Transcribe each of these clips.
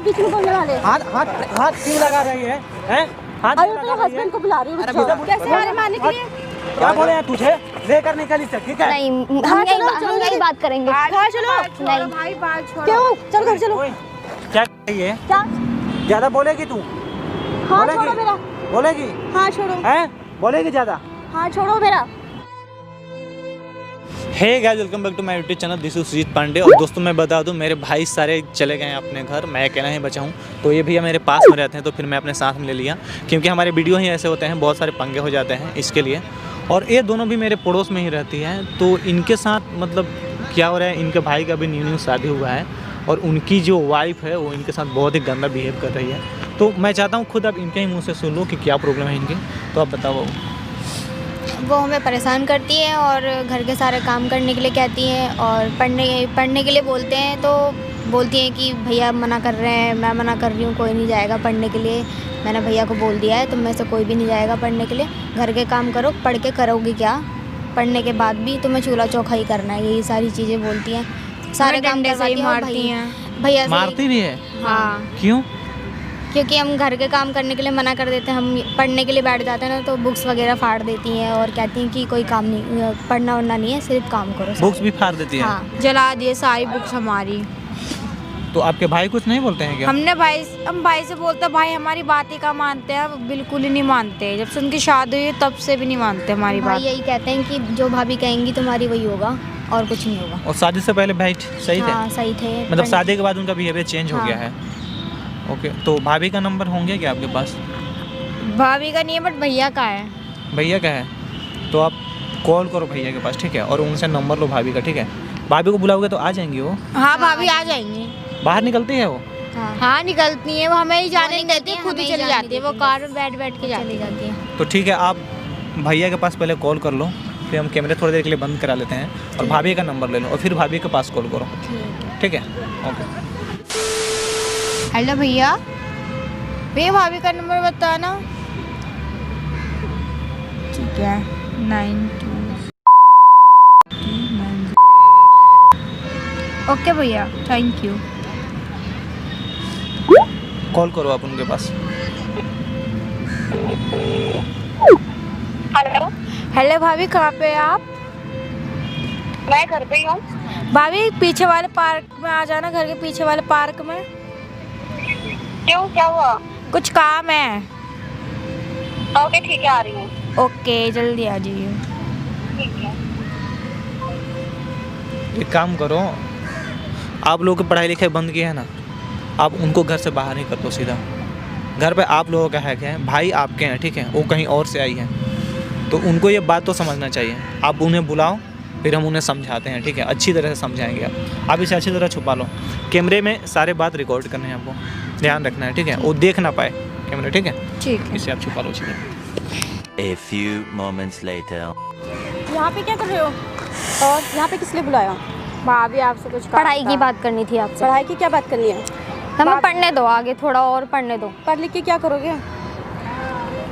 बीच में बोलने वाले? हाथ क्यों लगा रही है? हाथ अरे तो हस्बैंड को बुला रही हूँ। कैसे हारे मारने के लिए? क्या बोले हैं तुझे? लेकर निकली से, ठीक है? नहीं, हम यही बात करेंगे। हाँ चलो। नहीं भाई बात छोड़ो। क्यों? चल घर चलो। क्या ये? क्या? ज्यादा बोलेगी तू? हाँ छोड़ो मेरा। बोलेगी? हाँ छोड़ो। हैं? बोलेगी ज्यादा? हाँ छोड़ो मेरा। Hey guys, welcome back to my YouTube channel. This is Sujeet Pandey. और दोस्तों मैं बता दूं, मेरे भाई सारे चले गए हैं अपने घर, मैं अकेला ही बचा हूं। तो ये भैया मेरे पास में रहते हैं, तो फिर मैं अपने साथ में ले लिया, क्योंकि हमारे वीडियो ही ऐसे होते हैं, बहुत सारे पंगे हो जाते हैं इसके लिए। और ये दोनों भी मेरे पड़ोस में ही रहती हैं, तो इनके साथ मतलब क्या हो रहा है, इनके भाई का भी न्यू शादी हुआ है और उनकी जो वाइफ है वो इनके साथ बहुत ही गंदा बिहेव कर रही है। तो मैं चाहता हूँ खुद आप इनके ही मुँह से सुन लो कि क्या प्रॉब्लम है इनकी। तो आप बताओ। वो हमें परेशान करती है और घर के सारे काम करने के लिए कहती हैं और पढ़ने के लिए बोलते हैं, तो बोलती हैं कि भैया मना कर रहे हैं, मैं मना कर रही हूँ, कोई नहीं जाएगा पढ़ने के लिए। मैंने भैया को बोल दिया है तुम में से कोई भी नहीं जाएगा पढ़ने के लिए, घर के काम करो, पढ़ के करोगी क्या, पढ़ने के बाद भी तुम्हें चूल्हा चौखा ही करना है, यही सारी चीज़ें बोलती हैं। सारे काम करवाती हैं, मारती हैं भैया। मारती भी है? हाँ। क्यों? क्योंकि हम घर के काम करने के लिए मना कर देते हैं, हम पढ़ने के लिए बैठ जाते हैं ना, तो बुक्स वगैरह फाड़ देती हैं और कहती हैं कि कोई काम नहीं, पढ़ना वढ़ना नहीं है, सिर्फ काम करो। बुक्स भी फाड़ देती है? हाँ। जला दिए सारी बुक्स हमारी। तो आपके भाई कुछ नहीं बोलते हैं क्या? हम भाई से बोलते, भाई हमारी बात ही का मानते हैं, बिल्कुल ही नहीं मानते। जब से उनकी शादी हुई तब से भी नहीं मानते हमारी बात। यही कहते हैं कि जो भाभी कहेंगी तुम्हारी वही होगा और कुछ नहीं होगा। और शादी से पहले भाई सही थे? हाँ सही थे। मतलब शादी के बाद उनका बिहेवियर चेंज हो गया है? ओके। तो भाभी का नंबर होंगे क्या आपके पास? भाभी का नहीं है, बट भैया का है। भैया का है? तो आप कॉल करो भैया के पास, ठीक है, और उनसे नंबर लो भाभी का, ठीक है? भाभी को बुलाओगे तो आ जाएंगी वो? हाँ भाभी आ जाएंगी। बाहर निकलती है वो? हाँ निकलती है वो, हमें ही जाने नहीं देती, खुद ही चली जाती है वो, कार में बैठ के चली जाती है। तो ठीक है, आप भैया के पास पहले कॉल कर लो, फिर हम कैमरे थोड़ी देर के लिए बंद करा लेते हैं और भाभी का नंबर ले लो और फिर भाभी के पास कॉल करो, ठीक है? ओके। हेलो भैया, भाभी का नंबर बताना। ठीक है, 92। ओके भैया, थैंक यू। कॉल करो आप उनके पास। हेलो। हेलो भाभी, कहाँ पे हैं आप? मैं घर पे ही हूँ। भाभी पीछे वाले पार्क में आ जाना, घर के पीछे वाले पार्क में। क्यों, क्या हुआ? कुछ काम है। ओके ठीक है, आ रही हूँ। ओके जल्दी आ जाइए। ठीक है। एक काम करो, आप लोगों की पढ़ाई लिखाई बंद की है ना, आप उनको घर से बाहर ही कर दो सीधा। घर पे आप लोगों का हैक है, भाई आपके हैं, ठीक है, वो कहीं और से आई है, तो उनको ये बात तो समझना चाहिए। आप उन्हें बुलाओ, फिर हम उन्हें समझाते हैं, ठीक है? अच्छी तरह से समझाएंगे। आप इसे अच्छी तरह छुपा लो, कैमरे में सारे बात रिकॉर्ड करने हैं, आपको ध्यान रखना है, ठीक है? वो देख ना पाए कैमरे, ठीक है? ठीक है। इसे आप छुपा लो अच्छी तरह। A few moments later. यहाँ पे क्या कर रहे हो? और यहाँ पे किस लिए बुलाया? भाभी आपसे कुछ पढ़ाई की बात करनी थी आपसे। पढ़ाई की क्या बात करनी है? हमें पढ़ने दो, आगे थोड़ा और पढ़ने दो। पढ़ लिख के क्या करोगे?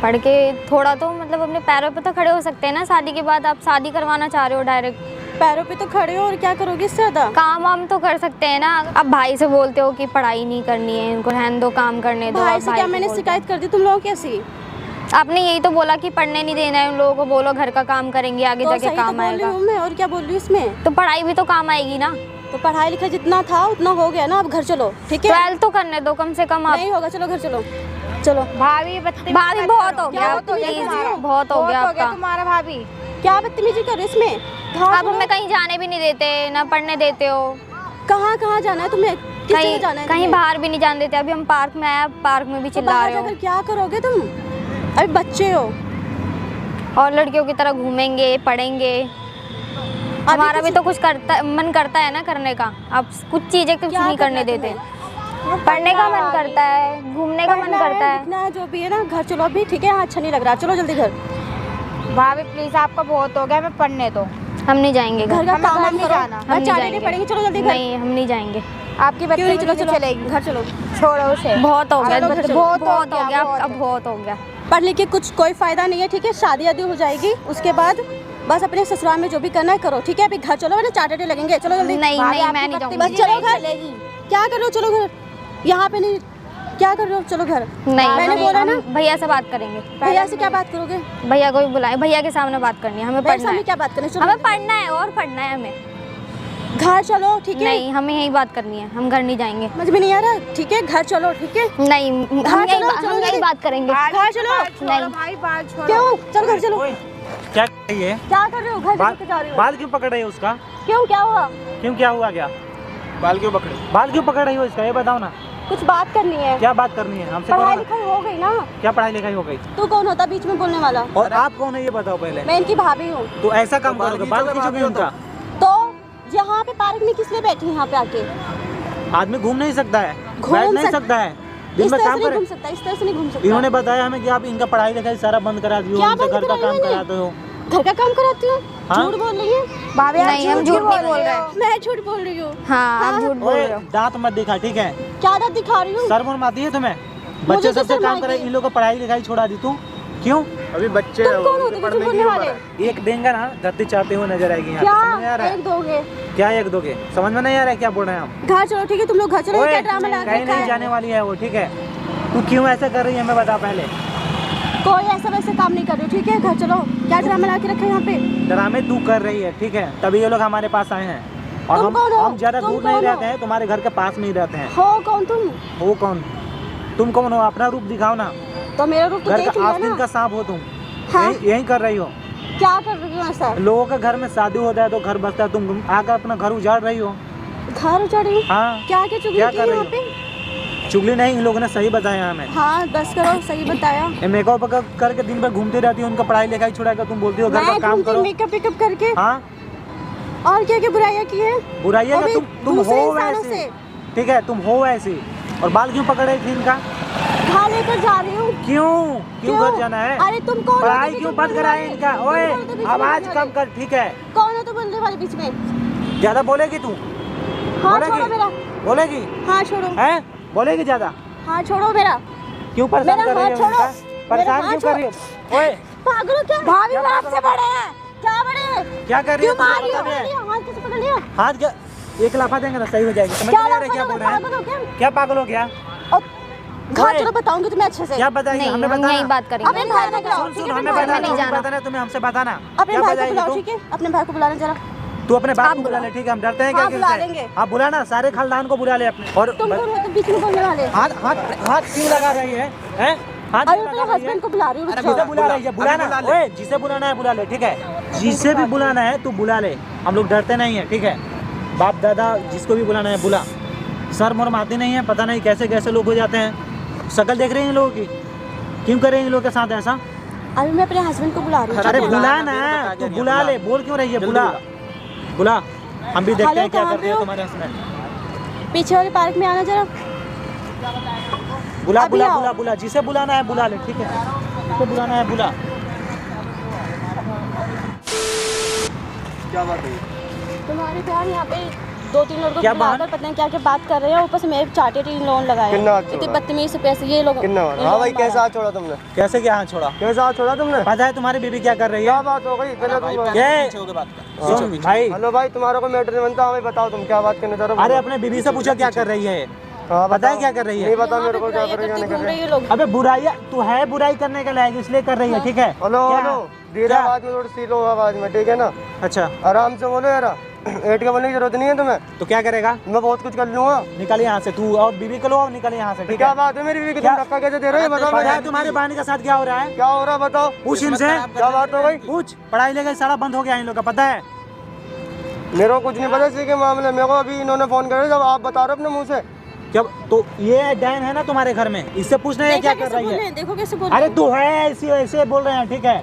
पढ़ के थोड़ा तो मतलब अपने पैरों पे तो खड़े हो सकते हैं ना। शादी के बाद आप शादी करवाना चाह रहे हो डायरेक्ट। पैरों पे तो खड़े हो, और क्या करोगे इससे ज़्यादा? काम वाम तो कर सकते हैं ना। अब भाई से बोलते हो कि पढ़ाई नहीं करनी है, इनको रहने दो, काम करने दो। भाई से क्या मैंने शिकायत कर दी तुम लोगों की ऐसी? आपने यही तो बोला कि पढ़ने नहीं देना है उन लोगों को, बोलो घर का काम करेंगे, आगे तो जाके काम आएगा। मैं और क्या बोल रही हूँ इसमें? तो पढ़ाई भी तो काम आएगी ना। तो पढ़ाई लिखाई जितना था उतना हो गया ना, अब घर चलो, ठीक है? 12 तो करने दो कम से कम। आप नहीं होगा, चलो घर चलो। चलो भाभी, भाभी बहुत हो गया, बहुत हो गया आपका। तुम्हारा भाभी क्या बदतमीजी कर रहे हो इसमें? आप हमें कहीं जाने भी नहीं देते ना, पढ़ने देते हो। कहाँ कहाँ जाना है तुम्हें? किस जगह जाना है? कहीं बाहर भी नहीं जाने देते। अभी हम पार्क में आए, पार्क में भी चिल्ला रहे हो। क्या करोगे तुम? अभी बच्चे हो और लड़कियों की तरह घूमेंगे, पढ़ेंगे। हमारा भी तो कुछ मन करता है ना करने का। आप कुछ चीजें कुछ नहीं करने देते। पढ़ने का मन करता है, घूमने का मन करता है, जो भी है ना। घर चलो अभी, ठीक है? अच्छा नहीं लग रहा, चलो जल्दी घर। भाभी प्लीज, आपका बहुत हो गया, मैं पढ़ने दो। हम नहीं जाएंगे घर का काम नहीं जाना, हम नहीं जाएंगे। पड़ेंगे, चलो जल्दी घर। नहीं, हम नहीं जाएंगे। आपकी बच्ची चलो चलेगी, घर चलो। छोड़ो उसे, बहुत हो गया, बहुत हो गया, अब बहुत हो गया। पढ़ लिख के कुछ कोई फायदा नहीं है, ठीक है? शादी आदि हो जाएगी, उसके बाद बस अपने ससुराल में जो भी करना है करो, ठीक है? अभी घर चलो, वरना चार्टेड लगेंगे। चलो जल्दी। नहीं, मैं नहीं जाऊंगी। बस चलो घर। क्या करो, चलो घर। यहाँ पे नहीं, क्या कर रहे हो? चलो घर। नहीं, मैंने बोला ना भैया से बात करेंगे। भैया से क्या बात करोगे? भैया को भी बुलाए, भैया के सामने बात करनी है, हमें भैया पढ़ना सामने है। क्या बात करनी? चलो हमें पढ़ना है और पढ़ना है हमें। घर चलो, ठीक है? नहीं, हमें यही बात करनी है, हम घर नहीं जाएंगे। समझ में नहीं आ रहा? ठीक है, घर चलो, ठीक है? नहीं, हम यही बात करेंगे। घर चलो। नहीं, भाई बाल छोड़ो। क्यों? चलो घर चलो। ओए, क्या कर रही है? क्या कर रहे हो? घर लेके जा रही हो? बाल क्यों पकड़ रही है उसका? क्यों, क्या हुआ? क्यों, क्या हुआ? क्या बाल क्यों पकड़ रही हो इसका? ये बताओ ना, कुछ बात करनी है। क्या बात करनी है हमसे? पढ़ाई करो ना। लिखाई हो गई ना? क्या पढ़ाई लिखाई हो गई? तू कौन होता बीच में बोलने वाला? और आप कौन है ये बताओ पहले। मैं इनकी भाभी हूँ। तो ऐसा काम करोगे, बाल खींचोगे उनका? तो यहाँ पे पार्क में किस लिए बैठी यहाँ पे आके? आदमी घूम नहीं सकता है, घूम बैठ नहीं सक- सकता है, दिन इस में तरह काम से नहीं करे। घूम सकता, इस तरह से नहीं घूम सकता। इन्होंने बताया हमें कि आप इनका पढ़ाई लिखाई सारा बंद करा दियो, क्या उनसे बंद घर का कराया काम मैंने? कराते हो। घर का काम कराती हूँ? हाँ? झूठ बोल रही है? नहीं, हम झूठ नहीं बोल रहे। मैं झूठ बोल रही हूँ। हाँ, आप झूठ बोल ओए, रहे हो। दांत मत दिखा, ठीक है? क्या दांत दिखा रही हूँ? शर्म आती है तुम्हें? मुझे बच्चे तो सबसे शर्म काम करे, आती है। इन लोगों को पढ़ाई लिखाई छोड़ा दी तू, क्यों? अभी बच्चे तुम कौन होते हो झूठ बोलने वाले? एक देंगे ना, धरती चाहते हुए नजर आएगी यहाँ पे, समझ में आ क्या रहा है? एक दोगे? क्या एक दोगे? समझ में नहीं आ रहा है क्या बोल रहे हैं हम? घर चलो, ठीक है? तुम लोग घर चलो। ओए, क्या ड्रामा लगा कहीं रखा नहीं है? जाने वाली है वो, ठीक है? तू क्यों ऐसा कर रही है हमें बता पहले। कोई ऐसा वैसा काम नहीं कर रही हूँ, ठीक है? घर चलो। क्या ड्रामा लगा के रखा है यहाँ पे? ड्रामे तू कर रही है, ठीक है? तभी ये लोग हमारे पास आए हैं, और तुम कौन हो? हम ज्यादा तुम दूर नहीं कौन हो? रहते हैं, तुम्हारे घर के पास में ही रहते हैं। हो कौन तुम? वो कौन? तुम कौन हो? अपना रूप दिखाओ ना। तो मेरा रूप तो घर देख का लिया आस्तीन ना। का सांप हो तुम। हाँ? यही कर रही हो। क्या कर रही हूँ ऐसा? लोगों के घर में शादी होता है तो घर बसता है, तुम आकर अपना घर उजाड़ रही हो। घर उजाड़ रही हूँ? हाँ, क्या क्या चुगली क्या की कर रही यहाँ हो? पे? चुगली नहीं, इन लोगों ने सही बताया हमें। हाँ, बस करो, सही बताया। ये मेकअप करके दिन भर घूमती रहती हो, उनका पढ़ाई लिखाई छुड़ा कर तुम बोलती हो घर का मैं काम घूमती करो। मेकअप वेकअप करके। हाँ, और क्या क्या बुराइयां की है? बुराई है वो कि भी तुम दूसरे हो इंसानों वैसी, से। ठीक है? तुम हो वैसी। और बाल क्यों पकड़ रही थी इनका? घर लेकर जा रही हूँ। क्यों घर जाना है? अरे तुम कौन हो? पढ़ाई तो क्यों बीच बंद में कराए बोलने इनका? वाले? ओए, तुम कौन हो तो बीच में आवाज बोलने कम वाले? कर, ठीक है? कौन हो तो बोलने वाले बीच में? ज्यादा बोलेगी तू? हाँ छोड़ो मेरा। बोलेगी? हाँ छोड़ो। हैं? बोलेगी ज्यादा? हाँ छोड़ो मेरा। क्यों परेशान मेरा कर रही हाथ हो छोड़ो। इनका? परेशान मेरा क्यों हाथ कर रही हो? ओए, पागल हो क्या? भाभी वो आपसे बड़े हैं। क्या बड़े हैं? क्या कर रही हो? क्यों मार रही तुझे हो? पता नहीं है? हाथ कैसे पकड़ लिया? हाथ क्या? एक लाफा देंगे ना सही हो जाएगी। समझ क्या नहीं आ रहा क्या पागल बोल रहे पागल हो क्या? हैं? क्या पागल हो गया? और घर ओए। चलो, बताऊंगी तुम्हें अच्छे से। क्या बताएगी? नहीं, हमें हम बताना। यही बात करेंगे। अपने भाई को बुलाओ, सुन ठीक सुन, है? हमें अपने भाई बताना, को तुम्हें जाना। बताना है, तुम्हें हमसे बताना। अपने क्या भाई को बताएगी बुलाओ, तू? ठीक है? अपने भाई को बुलाना जरा। तू अपने बाप आप को बुला बुलाओ। ले, ठीक है? हम डरते हैं क्या हाँ, किसी बुला से? लेंगे। आप बुला ना, सारे खानदान को बुला ले अपने। और तुम कौन हो तो बीच में बोलने वाले? हाथ हाथ हाथ क्यों लगा रही है? हैं? हाथ अरे क्यों तेरे लगा रही है? हस्बैंड को बुला रही हूँ, रुक जिसे जाओ। बुला रही है बुलाना। ओए, जिसे बुलाना है बुला ले, ठीक है? जिसे भी बुलाना है तू बुला ले, हम लोग डरते नहीं है, ठीक है? बाप दादा जिसको भी बुलाना है बुला। सर मोर आती नहीं है, पता नहीं कैसे कैसे लोग हो जाते हैं। शक्ल देख रही हैं इन लोगों की? क्यों कर रही हैं इन लोगों के साथ ऐसा? अभी मैं अपने हस्बैंड को बुला रही हूँ। अरे बुला ना, तू बुला ले, बोल क्यों रही है? बुला बुला, हम भी देखते हेलो, हैं क्या कहाँ करते पे हैं हो? तुम्हारे हस्बैंड। पीछे वाले पार्क में आना जरा। बुला अभी बुला आओ। बुला बुला, जिसे बुलाना है बुला ले, ठीक है? जिसे बुलाना है बुला। क्या बात है? तुम्हारे प्यार यहाँ पे 2-3 लोगों क्या को बात? बुलाकर पता नहीं क्या क्या बात कर रहे हैं, ऊपर से मेरे चाटे लोन लगाए। कितना हाथ इतने छोड़ा? बदतमीज से पैसे ये लोग। कितना ये हाँ लोग भाई, मारा। कैसा हाथ छोड़ा तुमने? कैसे क्या हाथ छोड़ा? कैसा हाथ छोड़ा तुमने? पता है तुम्हारी बीबी क्या कर रही क्या है? बात हो गई? पहले तुम ये सुन भाई, हेलो भाई, तुम्हारा को मैटर नहीं बनता, हमें बताओ तुम क्या बात करने जा रहे हो? अरे अपने बीबी से पूछो क्या कर रही है? हाँ, पता है बताओ। क्या कर रही है? नहीं पता यहाँ मेरे पे को क्या बुराइयां कर रही है, करती नहीं कर घूम रही रही है। है लोग। अबे बुराई, तू है बुराई करने के लायक इसलिए कर रही है, ठीक है? हेलो क्या? हेलो, धीरे क्या? आवाज में, थोड़ी सी लो आवाज में, ठीक है ना? अच्छा, आराम से बोलो यार, एट के बोलने की जरूरत नहीं है तुम्हें। तो क्या करेगा? मैं बहुत कुछ कर लूंगा। निकल यहाँ से तू, और बीबी को लो और निकल यहाँ से, ठीक क्या है? बात है मेरी बीवी की? क्या? तुम धक्का कैसे दे रहे हो? बताओ पता है मुझे। तुम्हारे बहन के साथ क्या हो रहा है? क्या हो रहा है बताओ? पूछ इनसे, क्या बात हो गई? पूछ। पढ़ाई लिखाई सारा बंद हो गया इन लोग का, पता है? मेरे को कुछ नहीं पता इसी के मामले। मेरे को अभी इन्होंने फोन करे, जब आप बता रहे हो अपने मुंह से। क्या? तो ये डैन है ना तुम्हारे घर में, इससे पूछना है क्या कर रही है? देखो कैसे बोल अरे रहे तू है ऐसी, ऐसे बोल रहे हैं, ठीक है?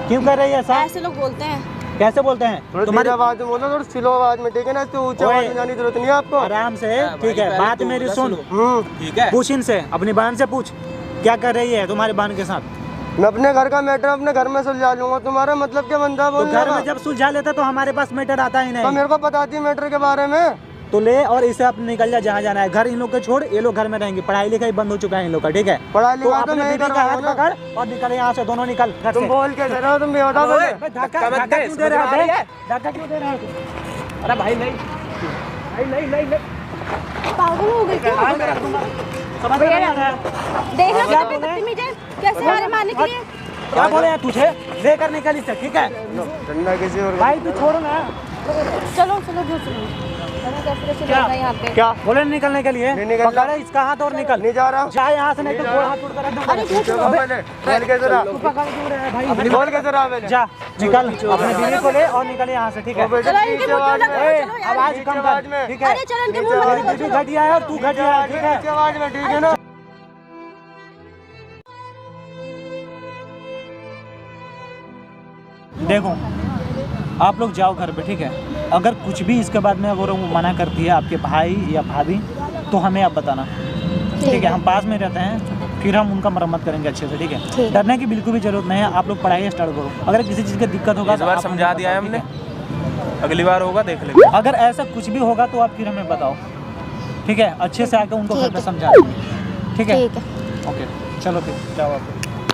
क्यों कर रही है हैं। ऐसा? ऐसे लोग बोलते हैं। कैसे बोलते हैं? थोड़ी तुम्हारी धीरे आवाज में बोलो, थोड़ी स्लो आवाज में, ठीक है ना? इससे ऊंची ओए। आवाज में जाने की जरूरत नहीं है आपको। आराम से, ठीक है? बात मेरी सुन, ठीक है। पूछ इनसे, अपनी बहन से पूछ क्या कर रही है तुम्हारी बहन के साथ। मैं अपने घर का मैटर अपने घर में सुलझा लूंगा। तुम्हारा मतलब क्या बनता है तो बोलने घर का? में जब सुलझा लेता तो हमारे पास मैटर आता ही तो नहीं। मेरे को बताती है मैटर के बारे में। तो ले और इसे अब निकल जा जहाँ जाना है। घर इन लोग को छोड़, ये लोग घर में रहेंगे। पढ़ाई लिखाई बंद हो चुका है इन लोग का, ठीक है? पढ़ाई तो लिखाई तो अपने मैं ही बीबी कर का रहा हाथ हूँ ना। पकड़ और निकल यहाँ से, दोनों निकल घर तुम से। बोल के दे रहे हो, तुम भी बताओ पहले। बे, धक्का क्यों दे रहा है? धक्का क्यों दे रहा है? अरे भाई नहीं, भाई नहीं। पागल हो गई क्या? समझ में नहीं आ रहा है? देख लो क्या कितनी बोले? बदतमीज है, कैसे आ रहे मारने के लिए। क्या बोले हैं तुझे? लेकर निकल इससे, ठीक है? डंडा किसी और भाई तू छोड़ो ना। चलो चलो घर चलो। क्या यहाँ पे क्या बोले निकलने के लिए? नहीं निकल पकड़ ले इसका हाथ और निकल। नहीं जा रहा जा यहाँ से, नहीं तो गोड़ हाथ तोड़ कर एकदम अरे घर चलो। बोल के जरा तू पकड़ दूर है भाई। बोल के जरा पहले जा निकल, अपने बीवी को ले और निकल यहाँ से, ठीक है? चलो इनके मुंह पे लग ए, चलो यार। आवाज कम कर, ठीक है? अरे चलो इनके मुंह में लग तू भी घटिया है और तू घटिया है, ठीक है? आवाज में, ठीक है ना? देखो आप लोग जाओ घर पे, ठीक है? अगर कुछ भी इसके बाद में अगर वो मना करती है आपके भाई या भाभी तो हमें आप बताना, ठीक है? हम पास में रहते हैं, फिर हम उनका मरम्मत करेंगे अच्छे से, ठीक है? डरने की बिल्कुल भी जरूरत नहीं है। आप लोग पढ़ाई स्टार्ट करो। अगर किसी चीज़ की दिक्कत होगा इस तो बार आप समझा हमें दिया है बताओ, हमने, ठीक है? अगली बार होगा देख लेंगे। अगर ऐसा कुछ भी होगा तो आप फिर हमें बताओ, ठीक है? अच्छे से आकर उनको घर पे समझा देंगे, ठीक है? ठीक है। ओके चलो फिर जाओ आप।